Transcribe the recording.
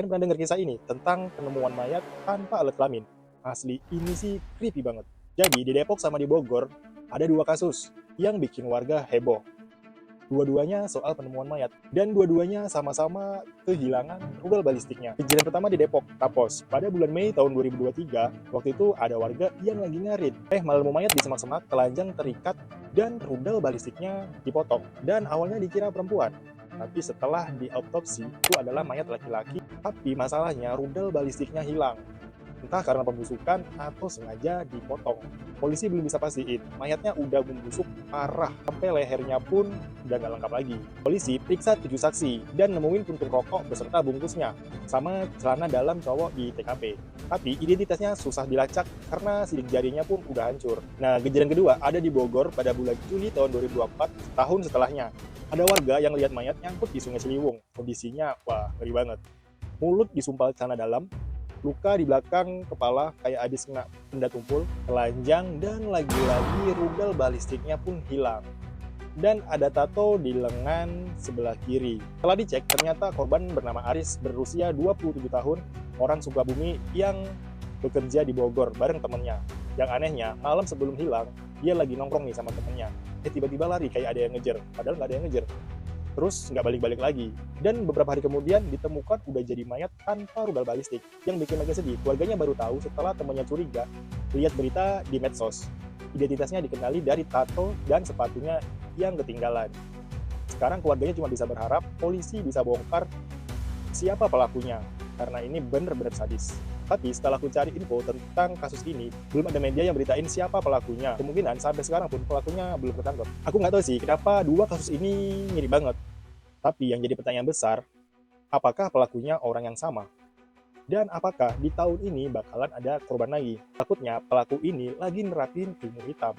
Kalian pernah dengar kisah ini tentang penemuan mayat tanpa alat kelamin? Asli, ini sih creepy banget. Jadi, di Depok sama di Bogor, ada dua kasus yang bikin warga heboh. Dua-duanya soal penemuan mayat, dan dua-duanya sama-sama kehilangan rudal balistiknya. Kejadian pertama di Depok, Tapos. Pada bulan Mei tahun 2023, waktu itu ada warga yang lagi ngarit. Malah nemu mayat di semak-semak, telanjang terikat, dan rudal balistiknya dipotong. Dan awalnya dikira perempuan. Tapi setelah diautopsi, itu adalah mayat laki-laki. Tapi masalahnya rudal balistiknya hilang. Entah karena pembusukan atau sengaja dipotong. Polisi belum bisa pastiin, mayatnya udah membusuk parah, sampai lehernya pun udah nggak lengkap lagi. Polisi periksa 7 saksi dan nemuin puntung rokok beserta bungkusnya, sama celana dalam cowok di TKP. Tapi identitasnya susah dilacak karena sidik jarinya pun udah hancur. Nah, kejadian kedua ada di Bogor pada bulan Juli tahun 2024, tahun setelahnya. Ada warga yang lihat mayat nyangkut di Sungai Ciliwung. Kondisinya, wah, ngeri banget. Mulut disumpal celana dalam, luka di belakang kepala kayak habis kena benda tumpul, telanjang, dan lagi-lagi rudal balistiknya pun hilang. Dan ada tato di lengan sebelah kiri. Setelah dicek, ternyata korban bernama Aris, berusia 27 tahun, orang Sukabumi yang bekerja di Bogor bareng temennya. Yang anehnya, malam sebelum hilang, dia lagi nongkrong nih sama temennya. Tiba-tiba lari kayak ada yang ngejar, padahal nggak ada yang ngejar. Terus nggak balik-balik lagi. Dan beberapa hari kemudian ditemukan udah jadi mayat tanpa rudal balistik. Yang bikin agak sedih, keluarganya baru tahu setelah temannya curiga lihat berita di medsos. Identitasnya dikenali dari tato dan sepatunya yang ketinggalan. Sekarang keluarganya cuma bisa berharap polisi bisa bongkar siapa pelakunya, karena ini bener-bener sadis. Tapi setelah aku cari info tentang kasus ini, belum ada media yang beritain siapa pelakunya. Kemungkinan sampai sekarang pun pelakunya belum ketangkep. Aku nggak tahu sih kenapa dua kasus ini mirip banget. Tapi yang jadi pertanyaan besar, apakah pelakunya orang yang sama? Dan apakah di tahun ini bakalan ada korban lagi? Takutnya pelaku ini lagi nerapin ilmu hitam.